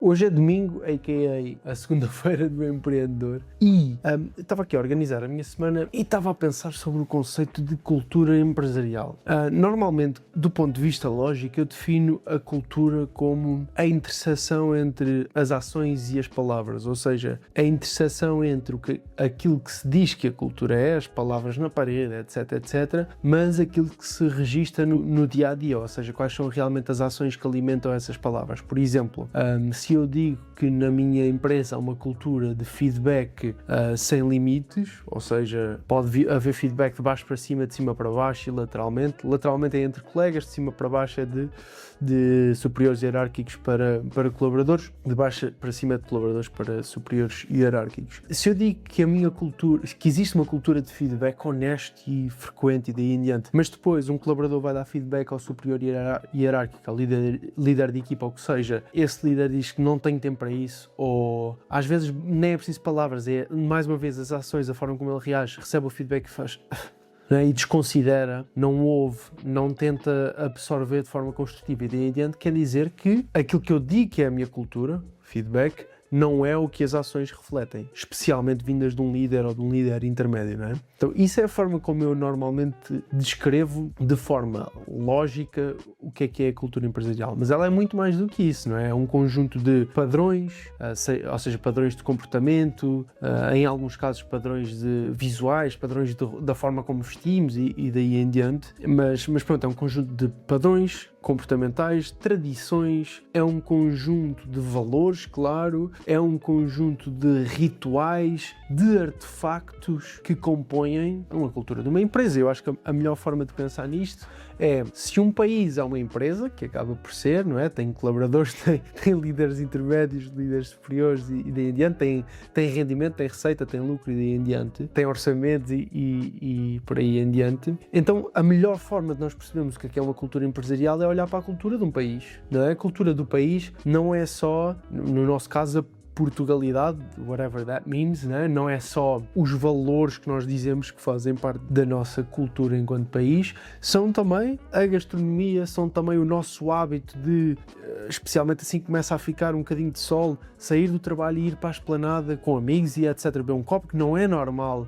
Hoje é domingo, a.k.a. a segunda-feira do empreendedor, e estava aqui a organizar a minha semana e estava a pensar sobre o conceito de cultura empresarial. Normalmente, do ponto de vista lógico, eu defino a cultura como a interseção entre as ações e as palavras, ou seja, a interseção entre aquilo que se diz que a cultura é, as palavras na parede, etc, etc, mas aquilo que se registra no dia-a-dia, ou seja, quais são realmente as ações que alimentam essas palavras. Por exemplo, se eu digo que na minha empresa há uma cultura de feedback sem limites, ou seja, pode haver feedback de baixo para cima, de cima para baixo e lateralmente. Lateralmente é entre colegas, de cima para baixo é de superiores hierárquicos para colaboradores, de baixo para cima de colaboradores para superiores hierárquicos. Se eu digo que que existe uma cultura de feedback honesto e frequente e daí em diante, mas depois um colaborador vai dar feedback ao superior hierárquico, ao líder de equipa, ou que seja, esse líder diz que não tem tempo para isso, ou às vezes nem é preciso palavras, é mais uma vez as ações, a forma como ele reage, recebe o feedback e faz e desconsidera, não ouve, não tenta absorver de forma construtiva e daí em diante, quer dizer que aquilo que eu digo que é a minha cultura, feedback, não é o que as ações refletem, especialmente vindas de um líder ou de um líder intermédio, não é? Então isso é a forma como eu normalmente descrevo de forma lógica o que é a cultura empresarial, mas ela é muito mais do que isso, não é? É um conjunto de padrões, ou seja, padrões de comportamento, em alguns casos padrões visuais, padrões da forma como vestimos e daí em diante, mas pronto, é um conjunto de padrões comportamentais, tradições, é um conjunto de valores, claro, é um conjunto de rituais, de artefactos que compõem uma cultura de uma empresa. Eu acho que a melhor forma de pensar nisto é, se um país é uma empresa, que acaba por ser, não é? Tem colaboradores, tem líderes intermédios, líderes superiores e daí em diante, tem rendimento, tem receita, tem lucro e daí em diante, tem orçamento e por aí em diante. Então, a melhor forma de nós percebermos o que é uma cultura empresarial é olhar para a cultura de um país, não é? A cultura do país não é só, no nosso caso, a Portugalidade, whatever that means, né? Não é só os valores que nós dizemos que fazem parte da nossa cultura enquanto país, são também a gastronomia, são também o nosso hábito de, especialmente assim que começa a ficar um bocadinho de sol, sair do trabalho e ir para a esplanada com amigos e etc, beber um copo, que não é normal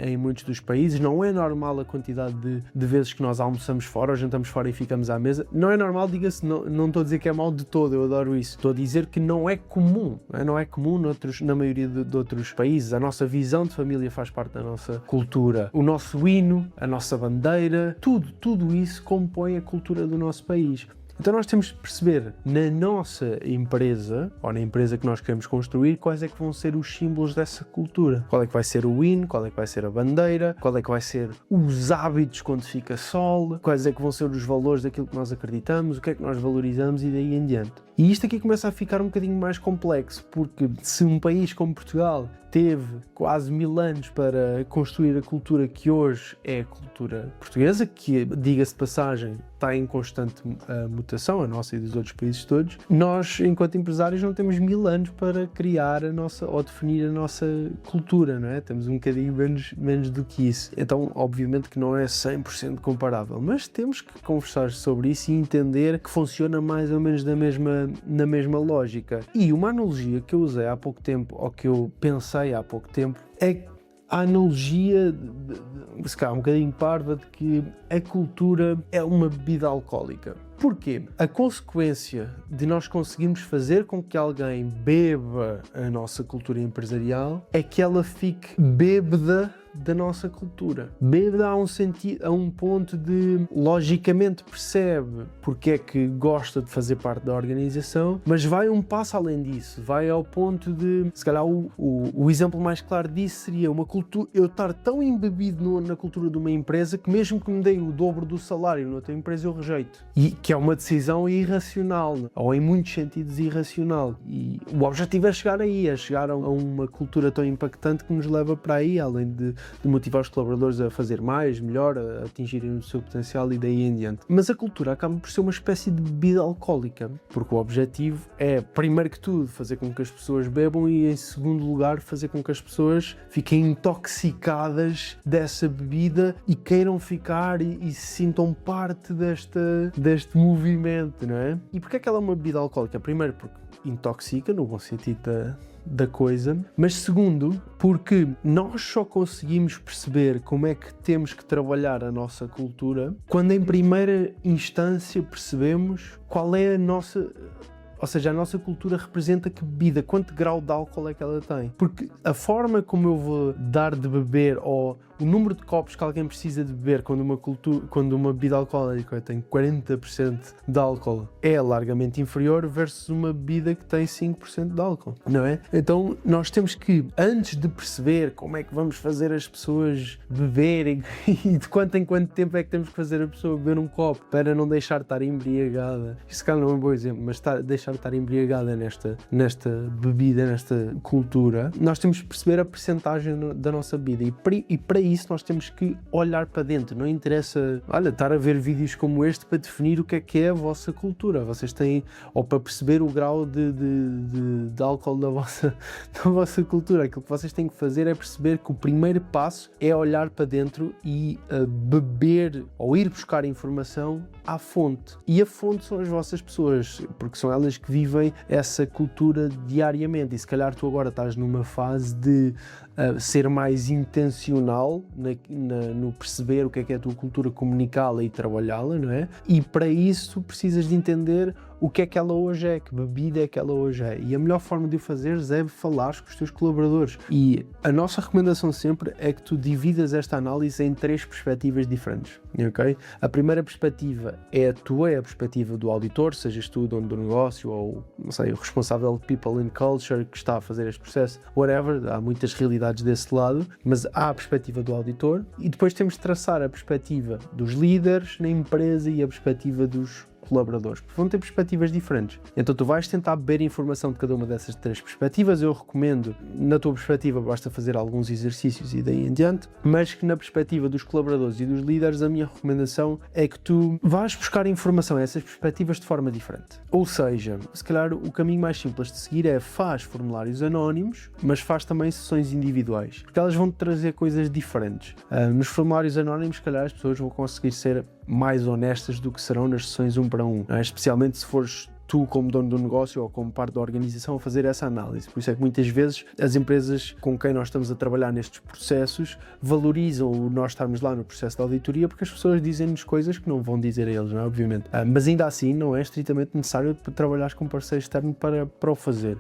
em muitos dos países, não é normal a quantidade de vezes que nós almoçamos fora ou jantamos fora e ficamos à mesa, não é normal, diga-se, não estou a dizer que é mal de todo, eu adoro isso, estou a dizer que não é comum, não é comum na maioria de outros países. A nossa visão de família faz parte da nossa cultura, o nosso hino, a nossa bandeira, tudo isso compõe a cultura do nosso país. Então nós temos de perceber na nossa empresa, ou na empresa que nós queremos construir, quais é que vão ser os símbolos dessa cultura. Qual é que vai ser o hino, qual é que vai ser a bandeira, qual é que vai ser os hábitos quando fica sol, quais é que vão ser os valores daquilo que nós acreditamos, o que é que nós valorizamos e daí em diante. E isto aqui começa a ficar um bocadinho mais complexo, porque se um país como Portugal teve quase 1000 anos para construir a cultura que hoje é a cultura portuguesa, que, diga-se de passagem, está em constante mutação, a nossa e dos outros países todos, nós, enquanto empresários, não temos 1000 anos para criar ou definir a nossa cultura, não é? Temos um bocadinho menos do que isso. Então, obviamente que não é 100% comparável, mas temos que conversar sobre isso e entender que funciona mais ou menos na mesma lógica. E uma analogia que eu usei há pouco tempo, ou que eu pensei há pouco tempo, é a analogia, se calhar um bocadinho parva, de que a cultura é uma bebida alcoólica. Porquê? A consequência de nós conseguirmos fazer com que alguém beba a nossa cultura empresarial é que ela fique bêbada da nossa cultura. Bêbada a um ponto de, logicamente percebe porque é que gosta de fazer parte da organização, mas vai um passo além disso, vai ao ponto de, se calhar o exemplo mais claro disso seria uma cultura, eu estar tão embebido na cultura de uma empresa que mesmo que me dê o dobro do salário noutra empresa eu rejeito. E que é uma decisão irracional, ou em muitos sentidos irracional. E o objetivo é chegar aí, a uma cultura tão impactante que nos leva para aí, além de motivar os colaboradores a fazer mais, melhor, a atingirem o seu potencial e daí em diante. Mas a cultura acaba por ser uma espécie de bebida alcoólica, porque o objetivo é, primeiro que tudo, fazer com que as pessoas bebam e, em segundo lugar, fazer com que as pessoas fiquem intoxicadas dessa bebida e queiram ficar e se sintam parte deste movimento, não é? E porquê é que ela é uma bebida alcoólica? Primeiro porque intoxica, no bom sentido da coisa, mas segundo, porque nós só conseguimos perceber como é que temos que trabalhar a nossa cultura quando em primeira instância percebemos qual é a nossa... Ou seja, a nossa cultura representa que bebida, quanto grau de álcool é que ela tem. Porque a forma como eu vou dar de beber, ou o número de copos que alguém precisa de beber quando uma bebida alcoólica tem 40% de álcool é largamente inferior versus uma bebida que tem 5% de álcool, não é? Então nós temos que, antes de perceber como é que vamos fazer as pessoas beberem e de quanto em quanto tempo é que temos que fazer a pessoa beber um copo para não deixar de estar embriagada, isso cá não é um bom exemplo, mas deixar de estar embriagada nesta bebida, nesta cultura, nós temos que perceber a percentagem da nossa bebida e para isso nós temos que olhar para dentro. Não interessa, estar a ver vídeos como este para definir o que é a vossa cultura. Vocês têm, ou para perceber o grau de álcool da vossa cultura. Aquilo que vocês têm que fazer é perceber que o primeiro passo é olhar para dentro e beber ou ir buscar informação à fonte. E a fonte são as vossas pessoas, porque são elas que vivem essa cultura diariamente. E se calhar tu agora estás numa fase de ser mais intencional no perceber o que é a tua cultura, comunicá-la e trabalhá-la, não é? E para isso precisas de entender o que é que ela hoje é, que bebida é que ela hoje é. E a melhor forma de o fazeres é falares com os teus colaboradores. E a nossa recomendação sempre é que tu dividas esta análise em 3 perspectivas diferentes, ok? A primeira perspectiva é a tua, é a perspectiva do auditor, sejas tu dono do negócio ou, não sei, o responsável de People and Culture que está a fazer este processo, whatever, há muitas realidades desse lado, mas há a perspectiva do auditor e depois temos de traçar a perspectiva dos líderes na empresa e a perspectiva dos colaboradores, porque vão ter perspectivas diferentes. Então tu vais tentar beber informação de cada uma dessas 3 perspectivas. Eu recomendo, na tua perspectiva, basta fazer alguns exercícios e daí em diante, mas que na perspectiva dos colaboradores e dos líderes, a minha recomendação é que tu vais buscar informação a essas perspectivas de forma diferente. Ou seja, se calhar o caminho mais simples de seguir é faz formulários anónimos, mas faz também sessões individuais, porque elas vão-te trazer coisas diferentes. Nos formulários anónimos, se calhar as pessoas vão conseguir ser mais honestas do que serão nas sessões 1 para 1, especialmente se fores tu como dono do negócio ou como parte da organização a fazer essa análise. Por isso é que muitas vezes as empresas com quem nós estamos a trabalhar nestes processos valorizam o nós estarmos lá no processo de auditoria, porque as pessoas dizem-nos coisas que não vão dizer a eles, não é? Obviamente. Mas ainda assim não é estritamente necessário trabalhar com um parceiro externo para o fazer.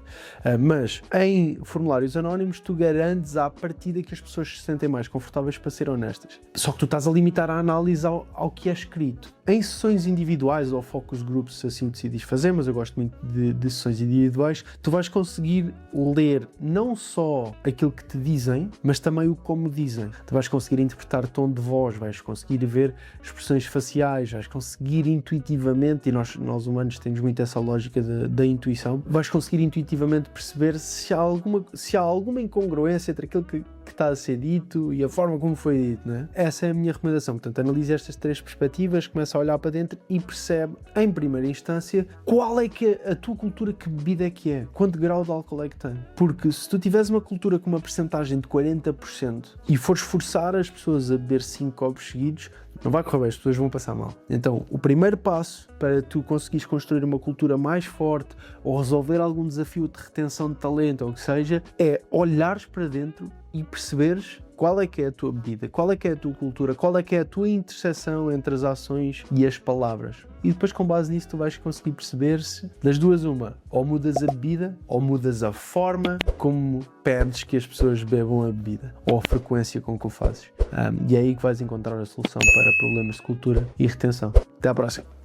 Mas em formulários anónimos tu garantes à partida que as pessoas se sentem mais confortáveis para ser honestas. Só que tu estás a limitar a análise ao que é escrito. Em sessões individuais ou focus groups, se assim o decidis fazer, mas eu gosto muito de sessões individuais, tu vais conseguir ler não só aquilo que te dizem, mas também o como dizem. Tu vais conseguir interpretar tom de voz, vais conseguir ver expressões faciais, vais conseguir intuitivamente, e nós humanos temos muito essa lógica da intuição, vais conseguir intuitivamente perceber se há alguma incongruência entre aquilo que está a ser dito e a forma como foi dito, não é? Essa é a minha recomendação. Portanto, analisa estas 3 perspectivas, começa a olhar para dentro e percebe, em primeira instância, qual é que é a tua cultura, que bebida é que é, quanto grau de álcool é que tem. Porque se tu tiveres uma cultura com uma percentagem de 40% e fores forçar as pessoas a beber 5 copos seguidos, não vai correr bem, as pessoas vão passar mal. Então, o primeiro passo para tu conseguires construir uma cultura mais forte ou resolver algum desafio de retenção de talento ou o que seja, é olhares para dentro e perceberes qual é que é a tua bebida, qual é que é a tua cultura, qual é que é a tua interseção entre as ações e as palavras. E depois, com base nisso, tu vais conseguir perceber se, das duas, uma, ou mudas a bebida, ou mudas a forma como pedes que as pessoas bebam a bebida, ou a frequência com que o fazes. E é aí que vais encontrar a solução para problemas de cultura e retenção. Até à próxima!